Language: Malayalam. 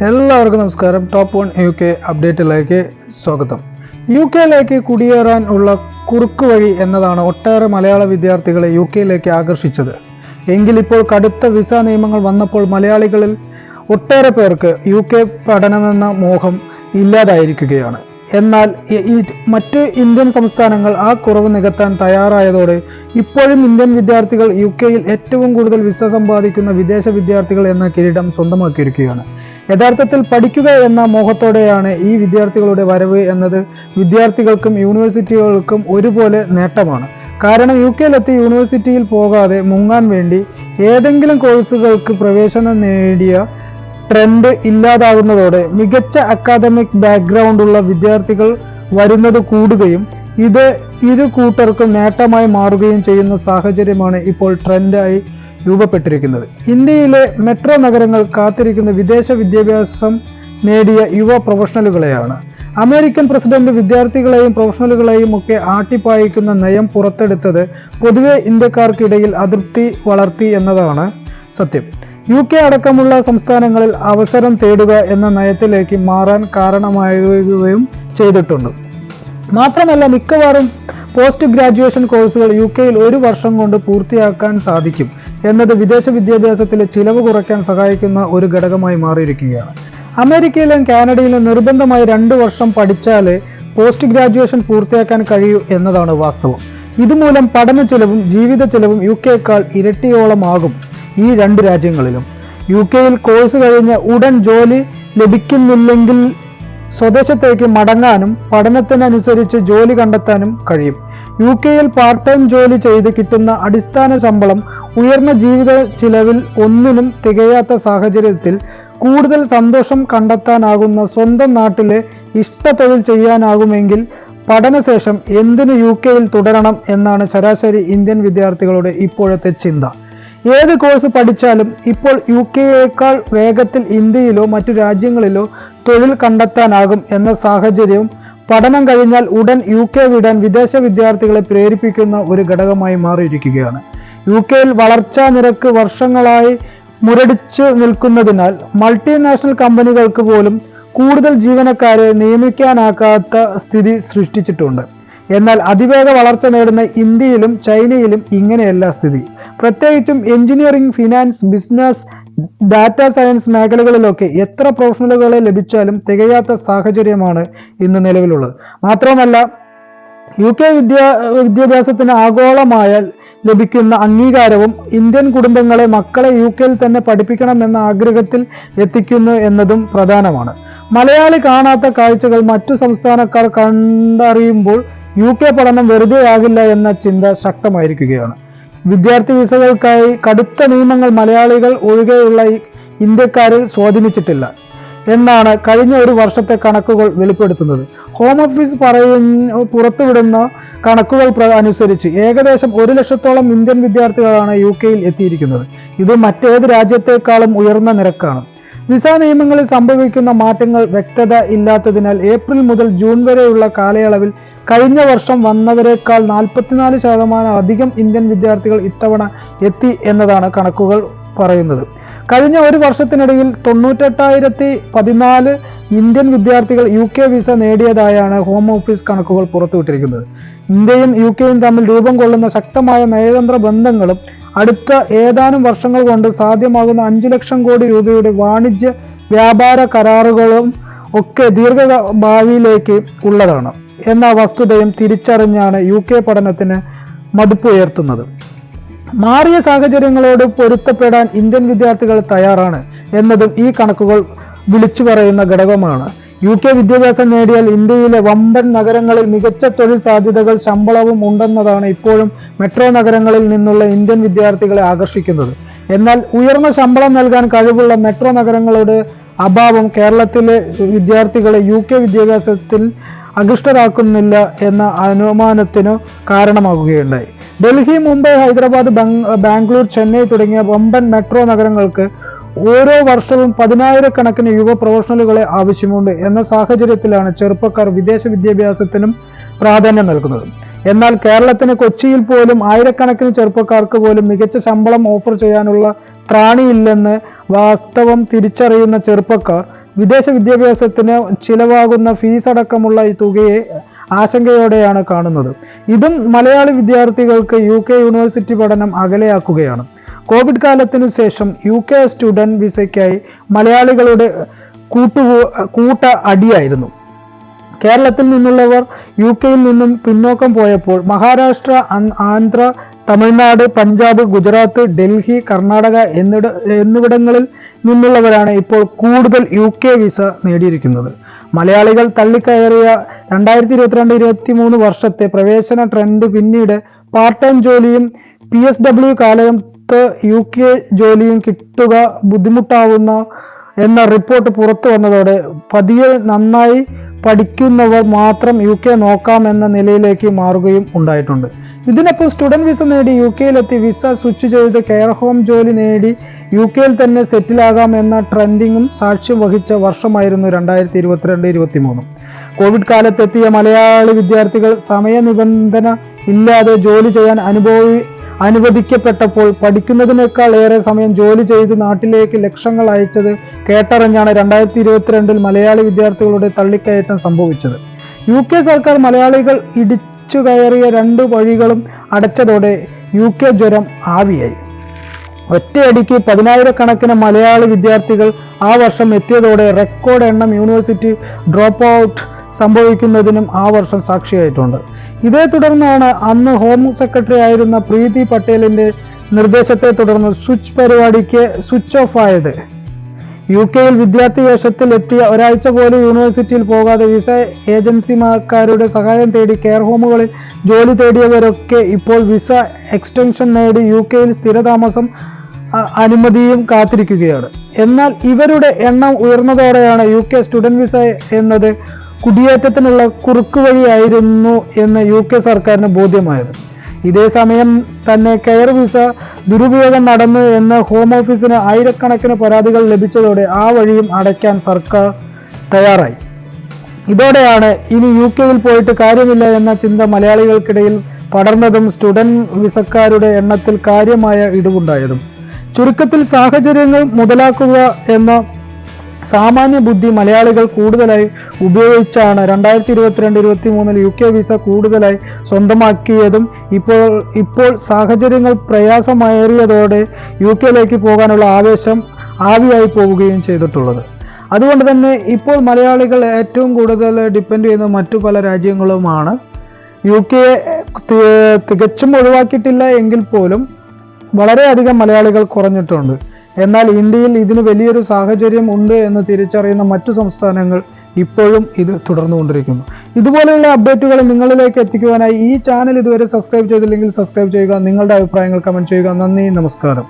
എല്ലാവർക്കും നമസ്കാരം. ടോപ്പ് 1 UK അപ്ഡേറ്റിലേക്ക് സ്വാഗതം. UK കുടിയേറാൻ ഉള്ള കുറുക്ക് വഴി എന്നതാണ് ഒട്ടേറെ മലയാള വിദ്യാർത്ഥികളെ UK ആകർഷിച്ചത്. എങ്കിലിപ്പോൾ കടുത്ത വിസ നിയമങ്ങൾ വന്നപ്പോൾ മലയാളികളിൽ ഒട്ടേറെ പേർക്ക് UK പഠനമെന്ന മോഹം ഇല്ലാതായിരിക്കുകയാണ്. എന്നാൽ മറ്റ് ഇന്ത്യൻ സംസ്ഥാനങ്ങൾ ആ കുറവ് നികത്താൻ തയ്യാറായതോടെ ഇപ്പോഴും ഇന്ത്യൻ വിദ്യാർത്ഥികൾ UKയിൽ ഏറ്റവും കൂടുതൽ വിസ സമ്പാദിക്കുന്ന വിദേശ വിദ്യാർത്ഥികൾ എന്ന കിരീടം സ്വന്തമാക്കിയിരിക്കുകയാണ്. യഥാർത്ഥത്തിൽ പഠിക്കുക എന്ന മോഹത്തോടെയാണ് ഈ വിദ്യാർത്ഥികളുടെ വരവ് എന്നത് വിദ്യാർത്ഥികൾക്കും യൂണിവേഴ്സിറ്റികൾക്കും ഒരുപോലെ നേട്ടമാണ്. കാരണം UKയിലെത്തി യൂണിവേഴ്സിറ്റിയിൽ പോകാതെ മുങ്ങാൻ വേണ്ടി ഏതെങ്കിലും കോഴ്സുകൾക്ക് പ്രവേശനം നേടിയ ട്രെൻഡ് ഇല്ലാതാകുന്നതോടെ മികച്ച അക്കാദമിക് ബാക്ക്ഗ്രൗണ്ട് ഉള്ള വിദ്യാർത്ഥികൾ വരുന്നത് കൂടുകയും ഇത് ഇരു കൂട്ടർക്കും നേട്ടമായി മാറുകയും ചെയ്യുന്ന സാഹചര്യമാണ് ഇപ്പോൾ ട്രെൻഡായി രൂപപ്പെട്ടിരിക്കുന്നത്. ഇന്ത്യയിലെ മെട്രോ നഗരങ്ങൾ കാത്തിരിക്കുന്ന വിദേശ വിദ്യാഭ്യാസം നേടിയ യുവ പ്രൊഫഷണലുകളെയാണ്. അമേരിക്കൻ പ്രസിഡന്റ് വിദ്യാർത്ഥികളെയും പ്രൊഫഷണലുകളെയും ഒക്കെ ആട്ടിപ്പായിക്കുന്ന നയം പുറത്തെടുത്തത് പൊതുവെ ഇന്ത്യക്കാർക്കിടയിൽ അതൃപ്തി വളർത്തി എന്നതാണ് സത്യം. UK അടക്കമുള്ള സംസ്ഥാനങ്ങളിൽ അവസരം തേടുക എന്ന നയത്തിലേക്ക് മാറാൻ കാരണമാവുകയും ചെയ്തിട്ടുണ്ട്. മാത്രമല്ല മിക്കവാറും പോസ്റ്റ് ഗ്രാജുവേഷൻ കോഴ്സുകൾ UKയിൽ 1 വർഷം കൊണ്ട് പൂർത്തിയാക്കാൻ സാധിക്കും എന്നത് വിദേശ വിദ്യാഭ്യാസത്തിലെ ചിലവ് കുറയ്ക്കാൻ സഹായിക്കുന്ന ഒരു ഘടകമായി മാറിയിരിക്കുകയാണ്. അമേരിക്കയിലും കാനഡയിലും നിർബന്ധമായി 2 വർഷം പഠിച്ചാലേ പോസ്റ്റ് ഗ്രാജുവേഷൻ പൂർത്തിയാക്കാൻ കഴിയൂ എന്നതാണ് വാസ്തവം. ഇതുമൂലം പഠന ചെലവും ജീവിത ചെലവും UKയേക്കാൾ ഇരട്ടിയോളമാകും ഈ 2 രാജ്യങ്ങളിലും. UKയിൽ കോഴ്സ് കഴിഞ്ഞ് ഉടൻ ജോലി ലഭിക്കുന്നില്ലെങ്കിൽ സ്വദേശത്തേക്ക് മടങ്ങാനും പഠനത്തിനനുസരിച്ച് ജോലി കണ്ടെത്താനും കഴിയും. UKയിൽ പാർട്ട് ടൈം ജോലി ചെയ്ത് കിട്ടുന്ന അടിസ്ഥാന ശമ്പളം ഉയർന്ന ജീവിത ചിലവിൽ ഒന്നിനും തികയാത്ത സാഹചര്യത്തിൽ കൂടുതൽ സന്തോഷം കണ്ടെത്താനാകുന്ന സ്വന്തം നാട്ടിലെ ഇഷ്ടത്തൊഴിൽ ചെയ്യാനാകുമെങ്കിൽ പഠനശേഷം എന്തിന് UKയിൽ തുടരണം എന്നാണ് ശരാശരി ഇന്ത്യൻ വിദ്യാർത്ഥികളുടെ ഇപ്പോഴത്തെ ചിന്ത. ഏത് കോഴ്സ് പഠിച്ചാലും ഇപ്പോൾ UKയേക്കാൾ വേഗത്തിൽ ഇന്ത്യയിലോ മറ്റു രാജ്യങ്ങളിലോ തൊഴിൽ കണ്ടെത്താനാകും എന്ന സാഹചര്യവും പഠനം കഴിഞ്ഞാൽ ഉടൻ UK വിടാൻ വിദേശ വിദ്യാർത്ഥികളെ പ്രേരിപ്പിക്കുന്ന ഒരു ഘടകമായി മാറിയിരിക്കുകയാണ്. UKയിൽ വളർച്ചാ നിരക്ക് വർഷങ്ങളായി മുരടിച്ചു നിൽക്കുന്നതിനാൽ മൾട്ടിനാഷണൽ കമ്പനികൾക്ക് പോലും കൂടുതൽ ജീവനക്കാരെ നിയമിക്കാനാകാത്ത സ്ഥിതി സൃഷ്ടിച്ചിട്ടുണ്ട്. എന്നാൽ അതിവേഗ വളർച്ച നേടുന്ന ഇന്ത്യയിലും ചൈനയിലും ഇങ്ങനെയല്ല സ്ഥിതി. പ്രത്യേകിച്ചും engineering, finance, business, data science മേഖലകളിലൊക്കെ എത്ര പ്രൊഫഷണലുകളെ ലഭിച്ചാലും തികയാത്ത സാഹചര്യമാണ് ഇന്ന് നിലവിലുള്ളത്. മാത്രമല്ല UK വിദ്യാഭ്യാസത്തിന് ആഗോളമായാൽ ലഭിക്കുന്ന അംഗീകാരവും ഇന്ത്യൻ കുടുംബങ്ങളെ മക്കളെ UKയിൽ തന്നെ പഠിപ്പിക്കണമെന്ന ആഗ്രഹത്തിൽ എത്തിക്കുന്നു എന്നതും പ്രധാനമാണ്. മലയാളി കാണാത്ത കാഴ്ചകൾ മറ്റു സംസ്ഥാനക്കാർ കണ്ടറിയുമ്പോൾ UK പഠനം വെറുതെ ആകില്ല എന്ന ചിന്ത ശക്തമായിരിക്കുകയാണ്. വിദ്യാർത്ഥി വിസകൾക്കായി കടുത്ത നിയമങ്ങൾ മലയാളികൾ ഒഴികെയുള്ള ഇന്ത്യക്കാരിൽ സ്വാധീനിച്ചിട്ടില്ല എന്നാണ് കഴിഞ്ഞ 1 വർഷത്തെ കണക്കുകൾ വെളിപ്പെടുത്തുന്നത്. ഹോം ഓഫീസ് പുറത്തുവിടുന്ന കണക്കുകൾ അനുസരിച്ച് ഏകദേശം 1 ലക്ഷത്തോളം ഇന്ത്യൻ വിദ്യാർത്ഥികളാണ് UKയിൽ എത്തിയിരിക്കുന്നത്. ഇത് മറ്റേത് രാജ്യത്തെക്കാളും ഉയർന്ന നിരക്കാണ്. വിസ നിയമങ്ങളിൽ സംഭവിക്കുന്ന മാറ്റങ്ങൾ വ്യക്തത ഇല്ലാത്തതിനാൽ ഏപ്രിൽ മുതൽ ജൂൺ വരെയുള്ള കാലയളവിൽ കഴിഞ്ഞ വർഷം വന്നവരെക്കാൾ 44% അധികം ഇന്ത്യൻ വിദ്യാർത്ഥികൾ ഇത്തവണ എത്തി എന്നതാണ് കണക്കുകൾ പറയുന്നത്. കഴിഞ്ഞ 1 വർഷത്തിനിടയിൽ 98,014 ഇന്ത്യൻ വിദ്യാർത്ഥികൾ UK വിസ നേടിയതായാണ് ഹോം ഓഫീസ് കണക്കുകൾ പുറത്തുവിട്ടിരിക്കുന്നത്. ഇന്ത്യയും UKയും തമ്മിൽ രൂപം കൊള്ളുന്ന ശക്തമായ നയതന്ത്ര ബന്ധങ്ങളും അടുത്ത ഏതാനും വർഷങ്ങൾ കൊണ്ട് സാധ്യമാകുന്ന 5 ലക്ഷം കോടി രൂപയുടെ വാണിജ്യ വ്യാപാര കരാറുകളും ഒക്കെ ദീർഘഭാവിയിലേക്ക് ഉള്ളതാണ് എന്ന വസ്തുതയും തിരിച്ചറിഞ്ഞാണ് UK പഠനത്തിന് മതിപ്പുയർത്തുന്നത്. മാറിയ സാഹചര്യങ്ങളോട് പൊരുത്തപ്പെടാൻ ഇന്ത്യൻ വിദ്യാർത്ഥികൾ തയ്യാറാണ് എന്നതും ഈ കണക്കുകൾ വിളിച്ചു പറയുന്ന ഘടകമാണ്. UK വിദ്യാഭ്യാസം നേടിയാൽ ഇന്ത്യയിലെ വമ്പൻ നഗരങ്ങളിൽ മികച്ച തൊഴിൽ സാധ്യതകൾ ശമ്പളവും ഉണ്ടെന്നതാണ് ഇപ്പോഴും മെട്രോ നഗരങ്ങളിൽ നിന്നുള്ള ഇന്ത്യൻ വിദ്യാർത്ഥികളെ ആകർഷിക്കുന്നത്. എന്നാൽ ഉയർന്ന ശമ്പളം നൽകാൻ കഴിവുള്ള മെട്രോ നഗരങ്ങളുടെ അഭാവം കേരളത്തിലെ വിദ്യാർത്ഥികളെ UK വിദ്യാഭ്യാസത്തിൽ അകൃഷ്ടരാക്കുന്നില്ല എന്ന അനുമാനത്തിന് കാരണമാകുകയുണ്ടായി. ഡൽഹി, മുംബൈ, ഹൈദരാബാദ്, ബാംഗ്ലൂർ, ചെന്നൈ തുടങ്ങിയ വമ്പൻ മെട്രോ നഗരങ്ങൾക്ക് ഓരോ വർഷവും 10,000-കണക്കിന് യുവ പ്രൊഫഷണലുകളെ ആവശ്യമുണ്ട് എന്ന സാഹചര്യത്തിലാണ് ചെറുപ്പക്കാർ വിദേശ വിദ്യാഭ്യാസത്തിനും പ്രാധാന്യം നൽകുന്നത്. എന്നാൽ കേരളത്തിന് കൊച്ചിയിൽ പോലും ആയിരക്കണക്കിന് ചെറുപ്പക്കാർക്ക് പോലും മികച്ച ശമ്പളം ഓഫർ ചെയ്യാനുള്ള ത്രാണിയില്ലെന്ന് വാസ്തവം തിരിച്ചറിയുന്ന ചെറുപ്പക്കാർ വിദേശ വിദ്യാഭ്യാസത്തിന് ചിലവാകുന്ന ഫീസ് അടക്കമുള്ള ഈ തുകയെ ആശങ്കയോടെയാണ് കാണുന്നത്. ഇതും മലയാളി വിദ്യാർത്ഥികൾക്ക് UK യൂണിവേഴ്സിറ്റി പഠനം അകലെയാക്കുകയാണ്. കോവിഡ് കാലത്തിനു ശേഷം UK സ്റ്റുഡന്റ് വിസയ്ക്കായി മലയാളികളുടെ കൂട്ട അടിയായിരുന്നു. കേരളത്തിൽ നിന്നുള്ളവർ UK-യിൽ നിന്നും പിന്നോക്കം പോയപ്പോൾ മഹാരാഷ്ട്ര, ആന്ധ്ര, തമിഴ്നാട്, പഞ്ചാബ്, ഗുജറാത്ത്, ഡൽഹി, കർണാടക എന്നിവിടങ്ങളിൽ നിന്നുള്ളവരാണ് ഇപ്പോൾ കൂടുതൽ UK വിസ നേടിയിരിക്കുന്നത്. മലയാളികൾ തള്ളിക്കയറിയ 2022-23 വർഷത്തെ പ്രവേശന ട്രെൻഡ് പിന്നീട് പാർട്ട് ടൈം ജോലിയും PSW കാലത്ത് UK ജോലിയും കിട്ടുക ബുദ്ധിമുട്ടാവുന്ന എന്ന റിപ്പോർട്ട് പുറത്തു വന്നതോടെ പതിയെ നന്നായി പഠിക്കുന്നവർ മാത്രം UK നോക്കാമെന്ന നിലയിലേക്ക് മാറുകയും ഉണ്ടായിട്ടുണ്ട്. ഇതിനൊപ്പം സ്റ്റുഡന്റ് വിസ നേടി UK-യിലെത്തി വിസ സ്വിച്ച് ചെയ്ത് കെയർ ഹോം ജോലി നേടി UK-യിൽ തന്നെ സെറ്റിലാകാം എന്ന ട്രെൻഡിങ്ങും സാക്ഷ്യം വഹിച്ച വർഷമായിരുന്നു 2022-23. കോവിഡ് കാലത്തെത്തിയ മലയാളി വിദ്യാർത്ഥികൾ സമയനിബന്ധന ഇല്ലാതെ ജോലി ചെയ്യാൻ അനുവദിക്കപ്പെട്ടപ്പോൾ പഠിക്കുന്നതിനേക്കാൾ ഏറെ സമയം ജോലി ചെയ്ത് നാട്ടിലേക്ക് ലക്ഷങ്ങൾ അയച്ചത് കേട്ടറിഞ്ഞാണ് 2022-ൽ മലയാളി വിദ്യാർത്ഥികളുടെ തള്ളിക്കയറ്റം സംഭവിച്ചത്. UK സർക്കാർ മലയാളികൾ ഇടിച്ചു കയറിയ 2 വഴികളും അടച്ചതോടെ UK ജ്വരം ആവിയായി. ഒറ്റയടിക്ക് 10,000-കണക്കിന് മലയാളി വിദ്യാർത്ഥികൾ ആ വർഷം എത്തിയതോടെ റെക്കോർഡ് എണ്ണം യൂണിവേഴ്സിറ്റി ഡ്രോപ്പ് ഔട്ട് സംഭവിക്കുന്നതിനും ആ വർഷം സാക്ഷിയായിട്ടുണ്ട്. ഇതേ തുടർന്നാണ് അന്ന് ഹോം സെക്രട്ടറി ആയിരുന്ന പ്രീതി പട്ടേലിന്റെ നിർദ്ദേശത്തെ തുടർന്ന് പരിപാടിക്ക് സ്വിച്ച് ഓഫ് ആയത്. UK-യിൽ വിദ്യാർത്ഥി വേഷത്തിൽ എത്തിയ ഒരാഴ്ച പോലും യൂണിവേഴ്സിറ്റിയിൽ പോകാതെ വിസ ഏജൻസിമാരുടെ സഹായം തേടി കെയർ ഹോമുകളിൽ ജോലി തേടിയവരൊക്കെ ഇപ്പോൾ വിസ എക്സ്റ്റൻഷൻ നേടി UK-യിൽ സ്ഥിരതാമസം അനുമതിയും കാത്തിരിക്കുകയാണ്. എന്നാൽ ഇവരുടെ എണ്ണം ഉയർന്നതോടെയാണ് UK സ്റ്റുഡന്റ് വിസ എന്നത് കുടിയേറ്റത്തിനുള്ള കുറുക്കുവഴിയായിരുന്നു എന്ന് UK സർക്കാരിന് ബോധ്യമായത്. ഇതേ സമയം തന്നെ കെയർ വിസ ദുരുപയോഗം നടന്നു എന്ന് ഹോം ഓഫീസിന് ആയിരക്കണക്കിന് പരാതികൾ ലഭിച്ചതോടെ ആ വഴിയും അടയ്ക്കാൻ സർക്കാർ തയ്യാറായി. ഇതോടെയാണ് ഇനി UK-യിൽ പോയിട്ട് കാര്യമില്ല എന്ന ചിന്ത മലയാളികൾക്കിടയിൽ പടർന്നതും സ്റ്റുഡന്റ് വിസക്കാരുടെ എണ്ണത്തിൽ കാര്യമായ ഇടിവുണ്ടായതും. ചുരുക്കത്തിൽ സാഹചര്യങ്ങൾ മുതലാക്കുക എന്ന സാമാന്യ ബുദ്ധി മലയാളികൾ കൂടുതലായി ഉപയോഗിച്ചാണ് 2022-23 UK വിസ കൂടുതലായി സ്വന്തമാക്കിയതും ഇപ്പോൾ സാഹചര്യങ്ങൾ പ്രയാസമേറിയതോടെ UK-യിലേക്ക് പോകാനുള്ള ആവേശം ആവിയായി പോവുകയും ചെയ്തിട്ടുള്ളത്. അതുകൊണ്ട് തന്നെ ഇപ്പോൾ മലയാളികൾ ഏറ്റവും കൂടുതൽ ഡിപ്പെൻഡ് ചെയ്യുന്ന മറ്റു പല രാജ്യങ്ങളുമാണ്. UK-യെ തികച്ചും ഒഴിവാക്കിയിട്ടില്ല എങ്കിൽ പോലും വളരെയധികം മലയാളികൾ കുറഞ്ഞിട്ടുണ്ട്. എന്നാൽ ഇന്ത്യയിൽ ഇതിന് വലിയൊരു സാഹചര്യം ഉണ്ട് എന്ന് തിരിച്ചറിയുന്ന മറ്റു സംസ്ഥാനങ്ങൾ ഇപ്പോഴും ഇത് തുടർന്നുകൊണ്ടിരിക്കുന്നു. ഇതുപോലെയുള്ള അപ്ഡേറ്റുകൾ നിങ്ങളിലേക്ക് എത്തിക്കുവാനായി ഈ ചാനൽ ഇതുവരെ സബ്സ്ക്രൈബ് ചെയ്തില്ലെങ്കിൽ സബ്സ്ക്രൈബ് ചെയ്യുക. നിങ്ങളുടെ അഭിപ്രായങ്ങൾ കമന്റ് ചെയ്യുക. നന്ദി, നമസ്കാരം.